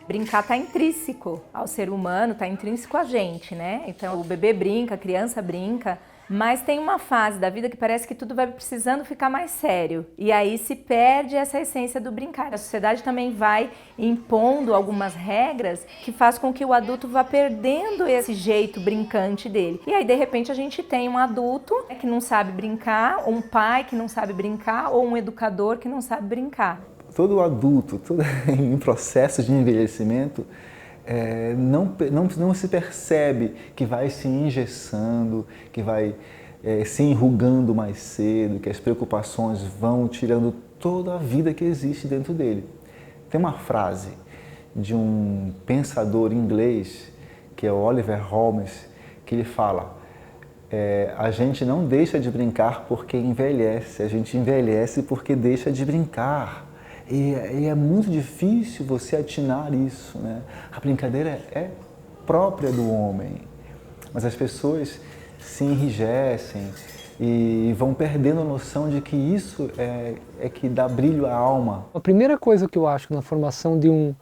Brincar está intrínseco ao ser humano, está intrínseco a gente, né? Então o bebê brinca, a criança brinca, mas tem uma fase da vida que parece que tudo vai precisando ficar mais sério. E aí se perde essa essência do brincar. A sociedade também vai impondo algumas regras que faz com que o adulto vá perdendo esse jeito brincante dele. E aí de repente a gente tem um adulto que não sabe brincar, um pai que não sabe brincar ou um educador que não sabe brincar. Todo adulto, em processo de envelhecimento, não se percebe que vai se engessando, que vai se enrugando mais cedo, que as preocupações vão tirando toda a vida que existe dentro dele. Tem uma frase de um pensador inglês, que é o Oliver Holmes, que ele fala: a gente não deixa de brincar porque envelhece, a gente envelhece porque deixa de brincar. E é muito difícil você atinar isso, né? A brincadeira é própria do homem, mas as pessoas se enrijecem e vão perdendo a noção de que isso é que dá brilho à alma. A primeira coisa que eu acho na formação de um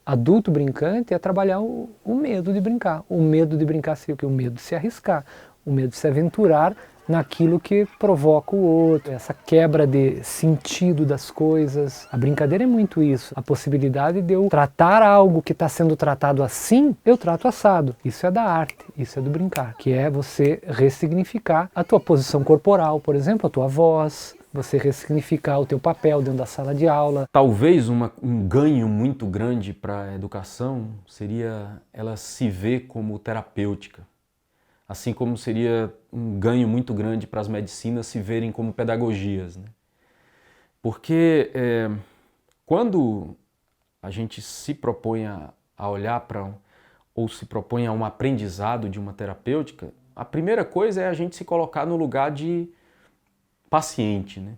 adulto brincante é trabalhar o medo de brincar. O medo de brincar seria o quê? O medo de se arriscar, o medo de se aventurar naquilo que provoca o outro, essa quebra de sentido das coisas. A brincadeira é muito isso, a possibilidade de eu tratar algo que está sendo tratado assim, eu trato assado. Isso é da arte, isso é do brincar, que é você ressignificar a tua posição corporal, por exemplo, a tua voz, você ressignificar o teu papel dentro da sala de aula. Talvez um ganho muito grande para a educação seria ela se ver como terapêutica. Assim como seria um ganho muito grande para as medicinas se verem como pedagogias, né? Porque quando a gente se propõe a olhar para ou se propõe a um aprendizado de uma terapêutica, a primeira coisa é a gente se colocar no lugar de paciente, né?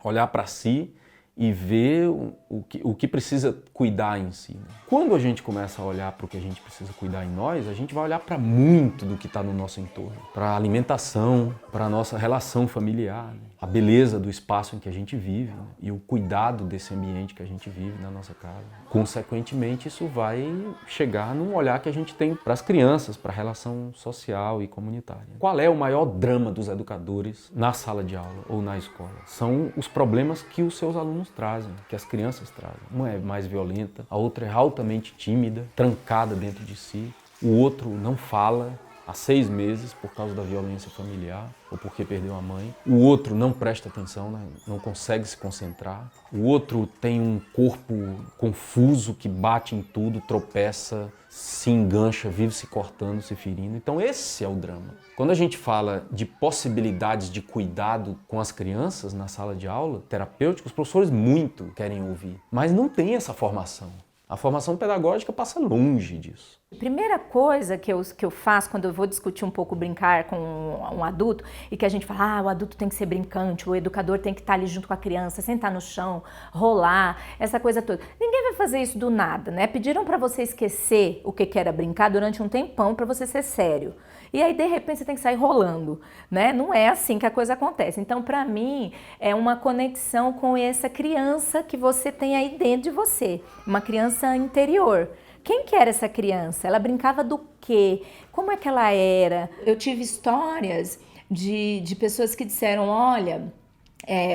Olhar para si e ver o que precisa cuidar em si, né? Quando a gente começa a olhar para o que a gente precisa cuidar em nós, a gente vai olhar para muito do que está no nosso entorno. Para a alimentação, para a nossa relação familiar, né? A beleza do espaço em que a gente vive, né? E o cuidado desse ambiente que a gente vive na nossa casa. Consequentemente, isso vai chegar num olhar que a gente tem para as crianças, para a relação social e comunitária. Qual é o maior drama dos educadores na sala de aula ou na escola? São os problemas que os seus alunos trazem, que as crianças trazem. Uma é mais violenta, a outra é altamente tímida, trancada dentro de si. O outro não fala há 6 meses por causa da violência familiar ou porque perdeu a mãe. O outro não presta atenção, né? Não consegue se concentrar. O outro tem um corpo confuso que bate em tudo, tropeça, se engancha, vive se cortando, se ferindo. Então esse é o drama. Quando a gente fala de possibilidades de cuidado com as crianças na sala de aula, terapêutica, os professores muito querem ouvir, mas não tem essa formação. A formação pedagógica passa longe disso. A primeira coisa que eu faço quando eu vou discutir um pouco brincar com um adulto e que a gente fala, o adulto tem que ser brincante, o educador tem que estar ali junto com a criança, sentar no chão, rolar, essa coisa toda. Ninguém vai fazer isso do nada, né? Pediram para você esquecer o que era brincar durante um tempão para você ser sério. E aí, de repente, você tem que sair rolando, né? Não é assim que a coisa acontece. Então, para mim, é uma conexão com essa criança que você tem aí dentro de você, uma criança interior. Quem que era essa criança? Ela brincava do quê? Como é que ela era? Eu tive histórias de pessoas que disseram, olha,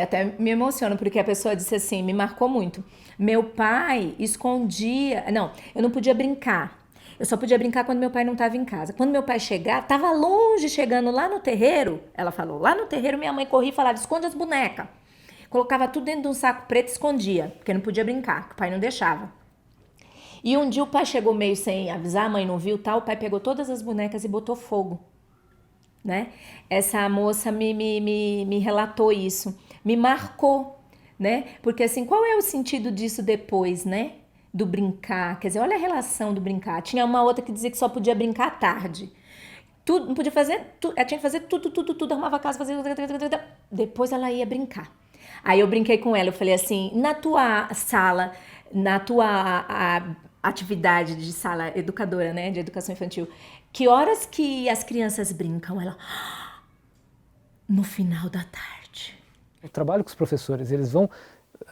até me emociono, porque a pessoa disse assim, me marcou muito. Meu pai escondia... Não, eu não podia brincar. Eu só podia brincar quando meu pai não estava em casa. Quando meu pai chegar, estava longe, chegando lá no terreiro, ela falou, lá no terreiro minha mãe corria e falava, esconde as bonecas. Colocava tudo dentro de um saco preto e escondia, porque não podia brincar, que o pai não deixava. E um dia o pai chegou meio sem avisar, a mãe não viu, tal, o pai pegou todas as bonecas e botou fogo, né? Essa moça me relatou isso, me marcou, né? Porque assim, qual é o sentido disso depois, né? Do brincar, quer dizer, olha a relação do brincar. Tinha uma outra que dizia que só podia brincar à tarde. Tudo, não podia fazer, ela tinha que fazer tudo, arrumava a casa, fazia... Depois ela ia brincar. Aí eu brinquei com ela, eu falei assim, na tua sala, na tua atividade de sala educadora, né, de educação infantil, que horas que as crianças brincam? Ela, no final da tarde. Eu trabalho com os professores, eles vão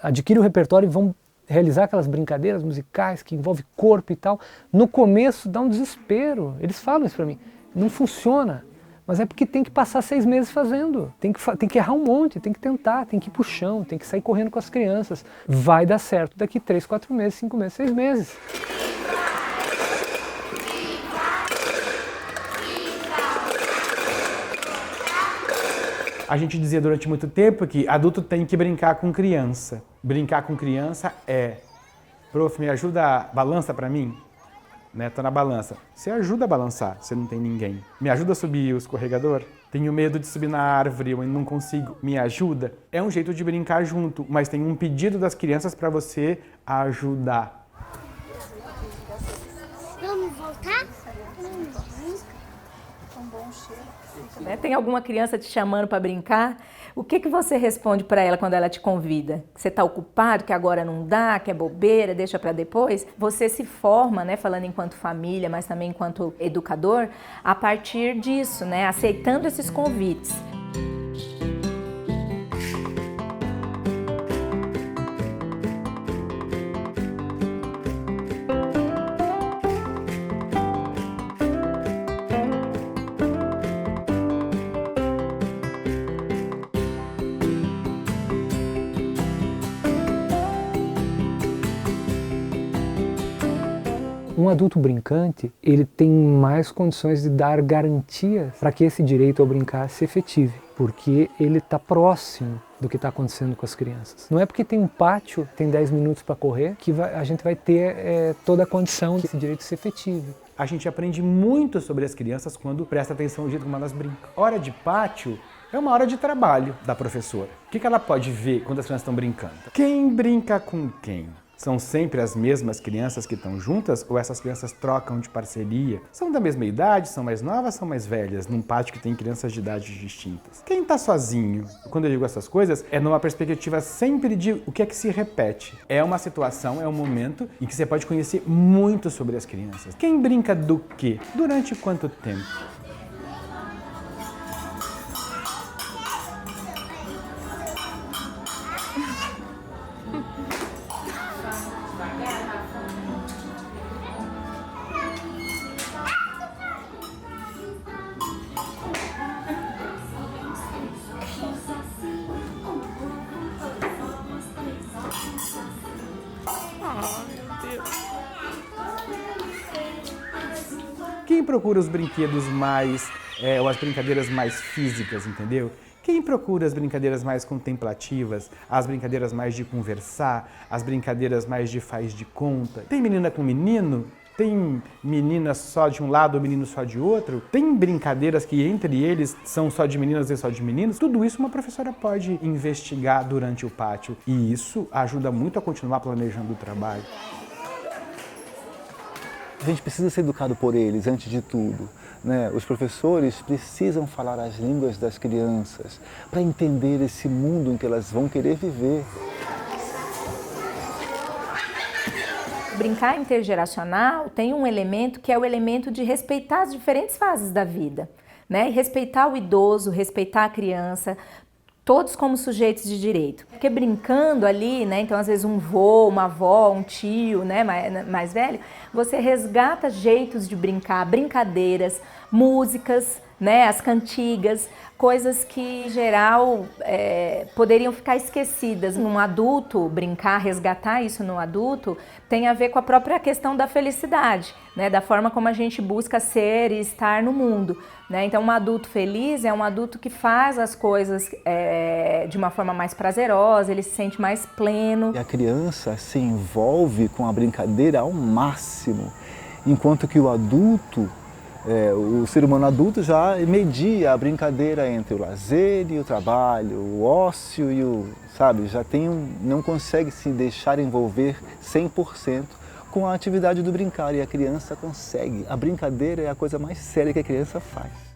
adquirir o repertório e vão realizar aquelas brincadeiras musicais que envolvem corpo e tal, no começo dá um desespero. Eles falam isso para mim, não funciona. Mas é porque tem que passar 6 meses fazendo, tem que errar um monte, tem que tentar, tem que ir pro chão, tem que sair correndo com as crianças. Vai dar certo daqui 3, 4 meses, 5 meses, 6 meses. A gente dizia durante muito tempo que adulto tem que brincar com criança. Brincar com criança é, prof, me ajuda, balança pra mim? Né, tô na balança. Você ajuda a balançar, você não tem ninguém. Me ajuda a subir o escorregador? Tenho medo de subir na árvore, eu não consigo. Me ajuda? É um jeito de brincar junto, mas tem um pedido das crianças para você ajudar. Vamos voltar? Tem alguma criança te chamando para brincar? O que você responde para ela quando ela te convida? Você está ocupado, que agora não dá, que é bobeira, deixa para depois? Você se forma, né, falando enquanto família, mas também enquanto educador, a partir disso, né, aceitando esses convites. Um adulto brincante, ele tem mais condições de dar garantias para que esse direito ao brincar se efetive, porque ele está próximo do que está acontecendo com as crianças. Não é porque tem um pátio, tem 10 minutos para correr, que a gente vai ter toda a condição que esse direito se efetive. A gente aprende muito sobre as crianças quando presta atenção no jeito como elas brincam. Hora de pátio é uma hora de trabalho da professora. O que ela pode ver quando as crianças estão brincando? Quem brinca com quem? São sempre as mesmas crianças que estão juntas ou essas crianças trocam de parceria? São da mesma idade, são mais novas, são mais velhas, num pátio que tem crianças de idades distintas? Quem está sozinho? Quando eu digo essas coisas, é numa perspectiva sempre de o que é que se repete. É uma situação, é um momento em que você pode conhecer muito sobre as crianças. Quem brinca do quê? Durante quanto tempo? Quem procura os brinquedos mais, ou as brincadeiras mais físicas, entendeu? Quem procura as brincadeiras mais contemplativas, as brincadeiras mais de conversar, as brincadeiras mais de faz de conta? Tem menina com menino? Tem menina só de um lado ou menino só de outro? Tem brincadeiras que entre eles são só de meninas e só de meninos? Tudo isso uma professora pode investigar durante o pátio e isso ajuda muito a continuar planejando o trabalho. A gente precisa ser educado por eles, antes de tudo, né? Os professores precisam falar as línguas das crianças para entender esse mundo em que elas vão querer viver. Brincar intergeracional tem um elemento que é o elemento de respeitar as diferentes fases da vida, né? E respeitar o idoso, respeitar a criança, todos como sujeitos de direito. Porque brincando ali, né, então às vezes um vô, uma avó, um tio, né, mais velho, você resgata jeitos de brincar, brincadeiras, músicas, né, as cantigas, coisas que em geral poderiam ficar esquecidas. Um adulto brincar, resgatar isso no adulto, tem a ver com a própria questão da felicidade, né, da forma como a gente busca ser e estar no mundo. Né? Então, um adulto feliz é um adulto que faz as coisas de uma forma mais prazerosa, ele se sente mais pleno. E a criança se envolve com a brincadeira ao máximo, enquanto que o adulto, o ser humano adulto já media a brincadeira entre o lazer e o trabalho, o ócio e já não consegue se deixar envolver 100% com a atividade do brincar, e a criança consegue. A brincadeira é a coisa mais séria que a criança faz.